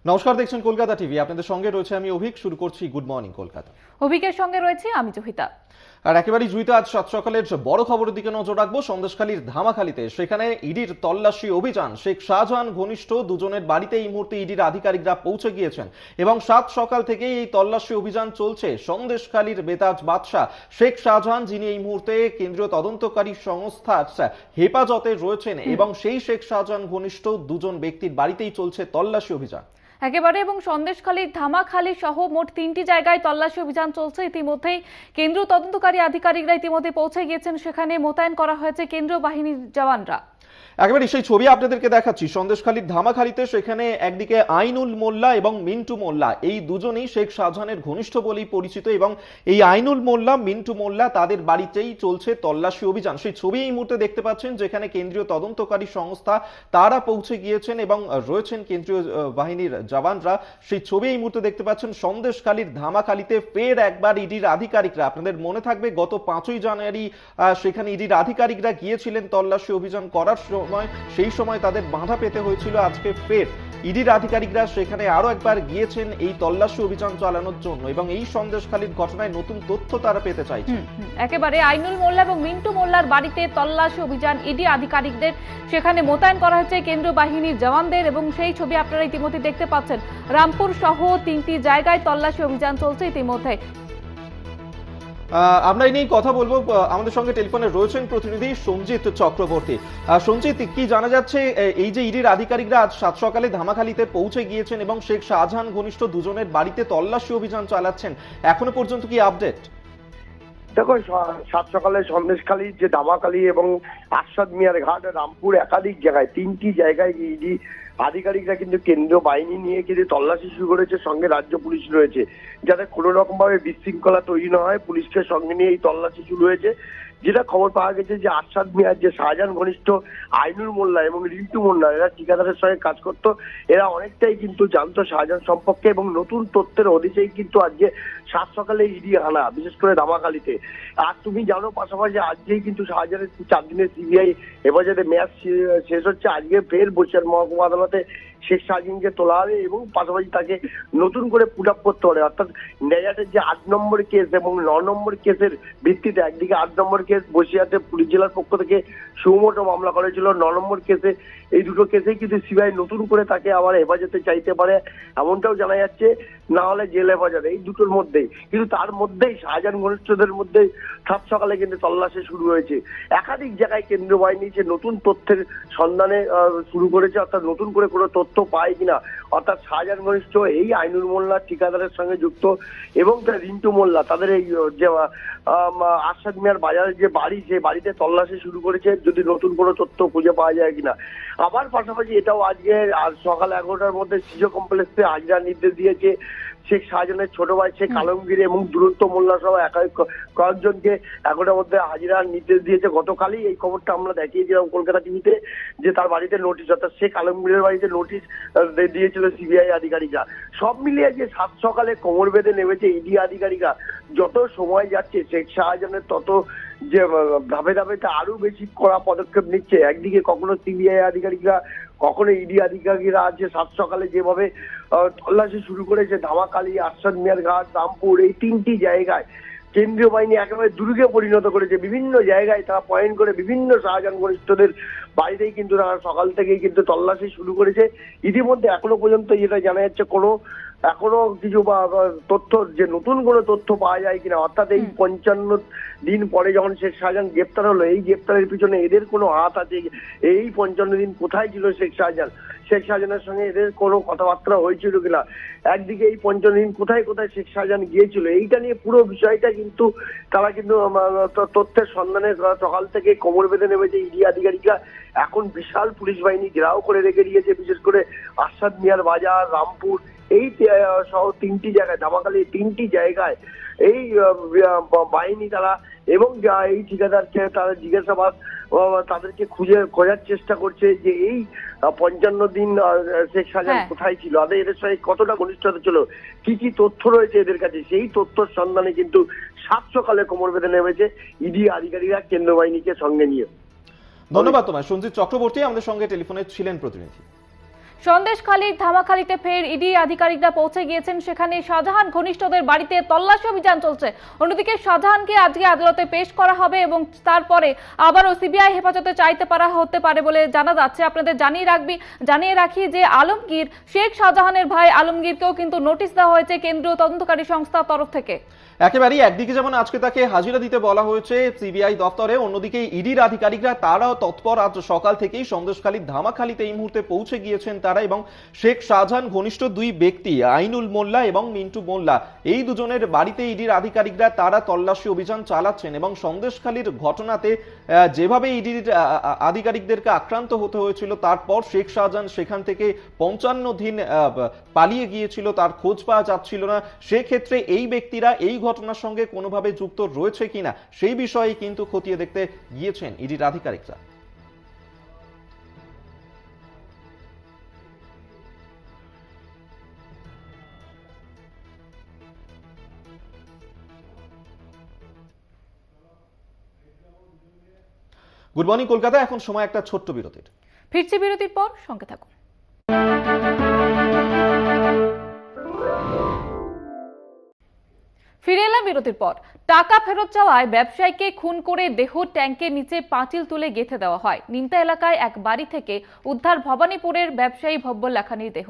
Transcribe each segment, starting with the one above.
নমস্কার, দেখছেন কলকাতা টিভি। আপনাদের সঙ্গে রয়েছে আমি অভিক। শুরু করছি গুড মর্নিং কলকাতা। অভিকের সঙ্গে রয়েছে আমি জহিতা। আর একেবারেই জুইতে আজ সাত সকালের বড় খবরের দিকে নজর রাখবো। সন্দেশখালীর ধামাখালীতে সেখানে ইডির তল্লাশি অভিযান। শেখ শাহজাহান ঘনিষ্ঠ দুজনের বাড়িতে এই মুহূর্তে ইডির আধিকারিকরা পৌঁছে গিয়েছেন এবং সাত সকাল থেকেই এই তল্লাশি অভিযান চলছে। সন্দেশখালীর বেতাজ বাদশাহ শেখ শাহজাহান, যিনি এই মুহূর্তে কেন্দ্রীয় তদন্তকারী সংস্থার হেফাজতে রয়েছেন, এবং সেই শেখ শাহজাহান ঘনিষ্ঠ দুজন ব্যক্তির বাড়িতেই চলছে তল্লাশি অভিযান একেবারে। এবং সন্দেশখালীর ধামাখালী সহ মোট 3টি জায়গায় তল্লাশি অভিযান চলছে। ইতিমধ্যেই কেন্দ্রীয় তদন্তকারী আধিকারিকরা ইতিমধ্যে পৌঁছে গিয়েছেন, সেখানে মোতায়েন করা হয়েছে কেন্দ্রীয় বাহিনীর জওয়ানরা। একেবারে সেই ছবি আপনাদেরকে দেখাচ্ছি। সন্দেশখালীর ধামাখালীতে সেখানে একদিকে আইনুল মোল্লা এবং মিন্টু মোল্লা, এই দুজনেই শেখ শাহজাহানের ঘনিষ্ঠ বলেই পরিচিত, এবং এই আইনুল মোল্লা, মিন্টু মোল্লা, তাদের বাড়িতেই চলছে তল্লাশি অভিযান। সেই ছবি এই মুহূর্তে দেখতে পাচ্ছেন, যেখানে কেন্দ্রীয় তদন্তকারী সংস্থা তারা পৌঁছে গিয়েছেন এবং রয়েছেন কেন্দ্রীয় বাহিনীর জওয়ানরা। সেই ছবি এই মুহূর্তে দেখতে পাচ্ছেন। সন্দেশখালীর ধামাখালীতে ফের একবার ইডির আধিকারিকরা, আপনাদের মনে থাকবে গত 5ই জানুয়ারি সেখানে ইডির আধিকারিকরা গিয়েছিলেন তল্লাশি অভিযান করার সময়, সেই সময় তাদের বাধা পেতে হয়েছিল। আজকে ফের ইডির আধিকারিকরা সেখানে আরো একবার গিয়েছেন এই তল্লাশি অভিযান চালানোর জন্য, এবং এই সন্দেশখালীর ঘটনায় নতুন তথ্য তারা পেতে চাইছে। একেবারে আইনুল মোল্লা এবং মিন্টু মোল্লার বাড়িতে তল্লাশি অভিযান, ইডি আধিকারিকদের সেখানে মোতায়েন করা হয়েছে কেন্দ্রীয় বাহিনীর জওয়ানদের, এবং সেই ছবি আপনারা ইতিমধ্যে দেখতে পাচ্ছেন। রামপুর সহ 3টি জায়গায় তল্লাশি অভিযান চলছে ইতিমধ্যে। আমরা এই নিয়ে কথা বলবো। আমাদের সঙ্গে টেলিফোনে রয়েছেন প্রতিনিধি সঞ্জিত চক্রবর্তী। সঞ্জিত, কি জানা যাচ্ছে এই যে ইডির আধিকারিকরা আজ সাত সকালে ধামাখালীতে পৌঁছে গিয়েছেন এবং শেখ শাহজাহান ঘনিষ্ঠ দুজনের বাড়িতে তল্লাশি অভিযান চালাচ্ছেন, এখনো পর্যন্ত কি আপডেট? দেখো, সাত সকালে সন্দেশখালী যে ধামাখালী এবং আরশাদ মিয়ার ঘাট, রামপুর, একাধিক জায়গায় 3টি জায়গায় ইডি আধিকারিকরা কিন্তু কেন্দ্রীয় বাহিনী নিয়ে কিন্তু তল্লাশি শুরু করেছে, সঙ্গে রাজ্য পুলিশ রয়েছে, যাতে কোনো রকম ভাবে বিশৃঙ্খলা তৈরি না হয়। পুলিশকে সঙ্গে নিয়ে এই তল্লাশি শুরু হয়েছে। যেটা খবর পাওয়া গেছে যে আরশাদ মিয়ার যে শাহজাহান ঘনিষ্ঠ আইনুল মোল্লা এবং রিন্টু মোল্লা, এরা ঠিকাদারের সঙ্গে কাজ করতো। এরা অনেকটাই কিন্তু জানতো শাহজাহান সম্পর্কে, এবং নতুন তথ্যের হদিশেই কিন্তু আজকে সাত সকালে ইডি হানা, বিশেষ করে ধামাখালীতে। আর তুমি জানো, পাশাপাশি আজকেই কিন্তু শাহজাহানের 4 দিনের সিবিআই হেফাজতে মেয়াদ শেষ হচ্ছে। আজকে ফের বসিরহাট মহকুমা আদালতে শেখ শাহজাহানকে তোলা হবে এবং পাশাপাশি তাকে নতুন করে পুট আপ করতে হবে। অর্থাৎ নেজাটের যে 8 নম্বর কেস এবং 9 নম্বর কেসের ভিত্তিতে, একদিকে 8 নম্বর কেস বসিরহাটে পুলিশ জেলার পক্ষ থেকে সুমোটো মামলা করেছিল, 9 নম্বর কেসে, এই দুটো কেসেই কিন্তু সিবিআই নতুন করে তাকে আবার হেফাজতে চাইতে পারে, এমনটাও জানা যাচ্ছে। না হলে জেল হেফাজতে, এই দুটোর মধ্যেই। কিন্তু তার মধ্যেই শাহজাহান ঘনিষ্ঠদের মধ্যে সাত সকালে কিন্তু তল্লাশি শুরু হয়েছে। একাধিক জায়গায় কেন্দ্রীয় বাহিনী যে নতুন তথ্যের সন্ধানে শুরু করেছে, অর্থাৎ নতুন করে কোনো তথ্য পায় কিনা। অর্থাৎ শাহজাহান ঘনিষ্ঠ এই আইনুল মোল্লা ঠিকাদারের সঙ্গে যুক্ত এবং রিন্টু মোল্লা, তাদের এই যে আরশাদ মিয়ার বাজারের যে বাড়ি, সেই বাড়িতে তল্লাশি শুরু করেছে, যদি নতুন কোনো তথ্য খুঁজে পাওয়া যায় কিনা। আবার পাশাপাশি এটাও আজকে সকাল 11টার মধ্যে সিজো কমপ্লেক্সে হাজিরার নির্দেশ দিয়েছে শেখ শাহজাহানের ছোট ভাই শেখ আলমগীর এবং দুরন্ত মোল্লা সহ কয়েকজনকে 11টার মধ্যে হাজিরার নির্দেশ দিয়েছে। গতকালই এই খবরটা আমরা দেখিয়েছিলাম কলকাতা টিভিতে, যে তার বাড়িতে নোটিশ, অর্থাৎ শেখ আলমগীরের বাড়িতে নোটিশ দিয়েছিল সিবিআই আধিকারিকরা। সব মিলিয়ে যে সাত সকালে কোমর বেঁধে নেমেছে ইডি আধিকারিকরা। যত সময় যাচ্ছে শেখ শাহজাহানের তত যে ধাপে ধাপে আরো বেশি কড়া পদক্ষেপ নিচ্ছে। একদিকে কখনো সিবিআই আধিকারিকরা, কখনো ইডি আধিকারিকরা আজকে সাত সকালে যেভাবে তল্লাশি শুরু করেছে ধামাখালী, আরশাদ মিয়ার ঘাট, রামপুর, এই 3টি জায়গায় কেন্দ্রীয় বাহিনী একেবারে দুর্গে পরিণত করেছে। বিভিন্ন জায়গায় তারা পয়েন্ট করে বিভিন্ন শাহজাহান ঘনিষ্ঠদের বাড়িতেই কিন্তু তারা সকাল থেকেই কিন্তু তল্লাশি শুরু করেছে। ইতিমধ্যে এখনো পর্যন্ত যেটা জানা যাচ্ছে, এখনো কিছু তথ্য, যে নতুন কোনো তথ্য পাওয়া যায় কিনা। অর্থাৎ এই 55 দিন পরে যখন শেখ শাহজাহান গ্রেপ্তার হলো, এই গ্রেপ্তারের পিছনে এদের কোনো হাত আছে। এই 55 দিন কোথায় ছিল শেখ শাহজাহান, শেখ শাহজাহানের সঙ্গে এদের কোনো কথাবার্তা হয়েছিল কিনা। একদিকে এই 55 দিন কোথায় কোথায় শেখ শাহজাহান গিয়েছিল, এইটা নিয়ে পুরো বিষয়টা কিন্তু তারা কিন্তু তথ্যের সন্ধানে সকাল থেকে কোমর বেঁধে নেমেছে ইডি আধিকারিকরা। এখন বিশাল পুলিশ বাহিনী ঘেরাও করে রেখে দিয়েছে, বিশেষ করে আরশাদ মিয়ার বাজার, রামপুর, এই সহ 3টি জায়গায়, ধামাখালী 3টি জায়গায় এই বাহিনী তারা, এবং এই ঠিকাদারকে তারা জিজ্ঞাসাবাদ, তাদেরকে খোঁজার চেষ্টা করছে যে এই 55 দিন শেখ শাহজাহান কোথায় ছিল, এদের সঙ্গে কতটা ঘনিষ্ঠতা ছিল, কি কি তথ্য রয়েছে এদের কাছে। সেই তথ্যের সন্ধানে কিন্তু সাত সকালে কোমর বেঁধে নেমেছে ইডি আধিকারিকরা কেন্দ্র বাহিনীকে সঙ্গে নিয়ে। ধন্যবাদ তোমায় সঞ্জিত চক্রবর্তী, আমাদের সঙ্গে টেলিফোনে ছিলেন প্রতিনিধি। সন্দেশখালীর ধামাখালীতে ফের ইডি আধিকারিকরা পৌঁছে গিয়েছেন। সেখানে শাহজাহান ঘনিষ্ঠদের বাড়িতে তল্লাশি অভিযান চলছে। অন্যদিকে শাহজাহানকে আজকে আদালতে পেশ করা হবে এবং তারপরে আবারও সিবিআই হেফাজতে চাইতে পারা হতে পারে বলে জানা যাচ্ছে। আপনাদের জানিয়ে রাখি যে আলমগীর, শেখ শাহজাহানের ভাই আলমগীরকেও কিন্তু নোটিশ দেওয়া হয়েছে কেন্দ্রীয় তদন্তকারী সংস্থার তরফ থেকে। একেবারেই একদিকে যেমন আজকে তাকে হাজিরা দিতে বলা হয়েছে সিবিআই দপ্তরে, অন্যদিকে ইডির আধিকারিকরা তারাও তৎপর। আজ সকাল থেকেই সন্দেশখালীর ধামাখালীতে এই মুহূর্তে পৌঁছে গিয়েছেন তারা এবং শেখ শাহজাহান ঘনিষ্ঠ দুই ব্যক্তি আইনুল মোল্লা এবং মিন্টু মোল্লা, এই দুজনের বাড়িতে ইডির আধিকারিকরা তারা তল্লাশি অভিযান চালাচ্ছেন এবং সন্দেশখালীর ঘটনাতে যেভাবে ইডির আধিকারিকদেরকে আক্রান্ত হতে হয়েছিল, তারপর শেখ শাহজাহান সেখান থেকে 55 দিন পালিয়ে গিয়েছিল, তার খোঁজ পাওয়া যাচ্ছিল না। সেক্ষেত্রে এই ব্যক্তিরা এই ঘটনার সঙ্গে কোনোভাবে যুক্ত রয়েছে কিনা সেই বিষয়ে কিন্তু খতিয়ে দেখতে গিয়েছেন ইডির আধিকারিকরা। গুড মর্নিং কলকাতা, এখন সময় একটা ছোট্ট বিরতির। ফিরছি বিরতির পর, সঙ্গে থাকুন। ফিরে এলাম বিরতির পর। টাকা ফেরত চাওয়ায় ব্যবসায়ীকে খুন করে দেহ ট্যাঙ্কের নিচে পাঁচিল তুলে গেঁথে দেওয়া হয়। নিমতা এলাকায় এক বাড়ি থেকে উদ্ধার ভবানীপুরের ব্যবসায়ী ভব্য লাখানির দেহ।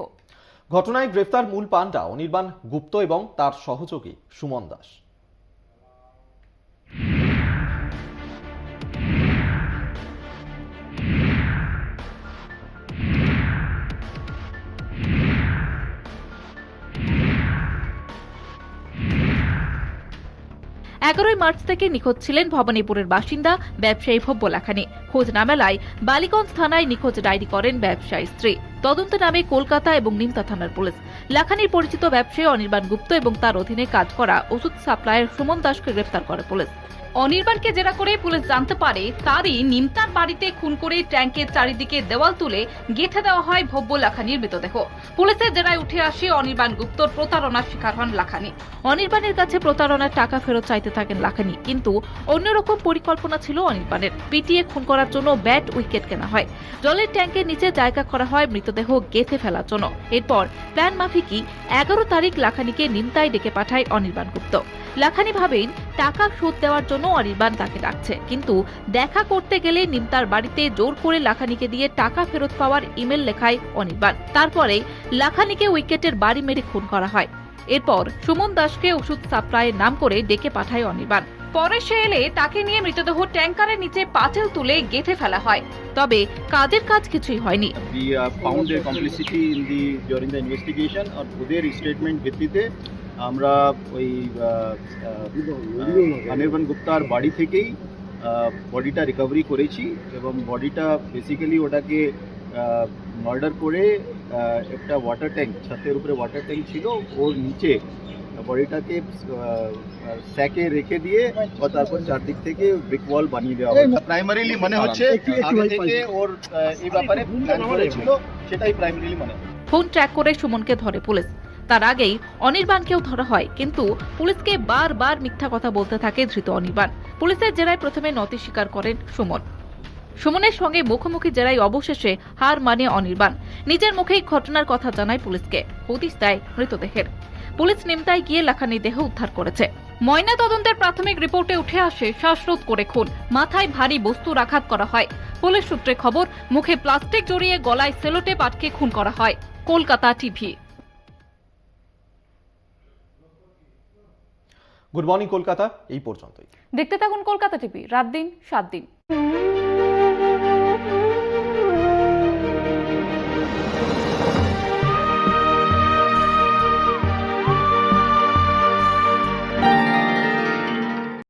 ঘটনায় গ্রেফতার মূল পান্ডা অনির্বাণ গুপ্ত এবং তার সহযোগী সুমন দাস। মার্চ থেকে নিখোঁজ ছিলেন ভবানীপুরের বাসিন্দা ব্যবসায়ী ভব্য লাখানি। খোঁজ না মেলায় বালিগঞ্জ থানায় নিখোঁজ ডায়েরি করেন ব্যবসায়ী স্ত্রী। তদন্তে নামে কলকাতা এবং নিমতা থানার পুলিশ। লাখানির পরিচিত ব্যবসায়ী অনির্বাণ গুপ্ত এবং তার অধীনে কাজ করা ওষুধ সাপ্লায়ার সুমন দাসকে গ্রেফতার করে পুলিশ। অনির্বাণকে জেরা করে পুলিশ জানতে পারে তারই নিমতার বাড়িতে খুন করে ট্যাঙ্কের চারিদিকে দেওয়াল তুলে গেঁথে দেওয়া হয় ভব্য লাখানির মৃতদেহ। পুলিশের জেরায় উঠে আসে অনির্বাণ গুপ্তর প্রতারণার শিকার হন লাখানি। অনির্বাণের কাছে প্রতারণার টাকা ফেরত চাইতে থাকেন লাখানি, কিন্তু অন্যরকম পরিকল্পনা ছিল অনির্বাণের। পিটিয়ে খুন করার জন্য ব্যাট উইকেট কেনা হয়, জলের ট্যাঙ্কের নিচে জায়গা করা হয় মৃতদেহ গেঁথে ফেলার জন্য। এরপর প্ল্যান মাফিকই 11 তারিখ লাখানিকে নিমতায় ডেকে পাঠায় অনির্বাণ গুপ্ত। লাখানি ভাবেন টাকা শোধ দেওয়ার জন্য অনির্বাণ তাকে ডাকছে, কিন্তু দেখা করতে গেলে নিমতার বাড়িতে জোর করে লাখানিকে দিয়ে টাকা ফেরত পাওয়ার ইমেল লেখায় অনির্বাণ। তারপরে লাখানিকে উইকেটের বাড়ি মেরে খুন করা হয়। এরপর সুমন দাসকে ওষুধ সাপ্লাইয়ের নাম করে ডেকে পাঠায় অনির্বাণ। পরে সে এলে তাকে নিয়ে মৃতদেহ ট্যাঙ্কারের নিচে পাঁচিল তুলে গেঁথে ফেলা হয়। তবে কাজের কাজ কিছুই হয়নি। We found their complicity during the investigation और ওদের স্টেটমেন্ট ভিত্তিতে আমরা ওই অনির্বাণ গুপ্তার বাড়ি থেকেই বডিটা রিকভারি করেছি এবং বডিটা বেসিক্যালি ওটাকে মার্ডার করে একটা ওয়াটার ট্যাঙ্ক, ছাদের উপরে ওয়াটার ট্যাঙ্ক ছিল, ওর নিচে বডিটাকে স্যাকে রেখে দিয়ে ও তারপর চারদিক থেকে ব্রিক ওয়াল বানিয়ে দেওয়া হয়। প্রাইমারিলি মনে হচ্ছে আগে থেকে ওর এই ব্যাপারে প্ল্যান করেছিল, সেটাই প্রাইমারিলি মনে হয়। ফোন ট্র্যাক করে সুমনকে ধরে পুলিশ। তার আগেই অনির্বাণকেও ধরা হয়, কিন্তু পুলিশকে বারবার মিথ্যা কথা বলতে থাকে ধৃত অনির্বাণ। পুলিশের জেরায় প্রথমে নতি স্বীকার করেন সুমন। সুমনের সঙ্গে মুখোমুখি জেরায় অবশেষে হার মানে অনির্বাণ। নিজের মুখেই ঘটনার কথা জানায় পুলিশকে, হদিশ দেয় মৃতদেহের। পুলিশ নিমতায় গিয়ে লাখানির দেহ উদ্ধার করেছে। ময়না তদন্তের প্রাথমিক রিপোর্টে উঠে আসে শ্বাসরোধ করে খুন, মাথায় ভারী বস্তুর আঘাত করা হয়। পুলিশ সূত্রে খবর, মুখে প্লাস্টিক জড়িয়ে গলায় সেলোটেপ আটকে খুন করা হয়। Kolkata TV. Good morning Kolkata এই পর্যন্তই। দেখতে থাকুন কলকাতা টিভি, রাত দিন 7 দিন।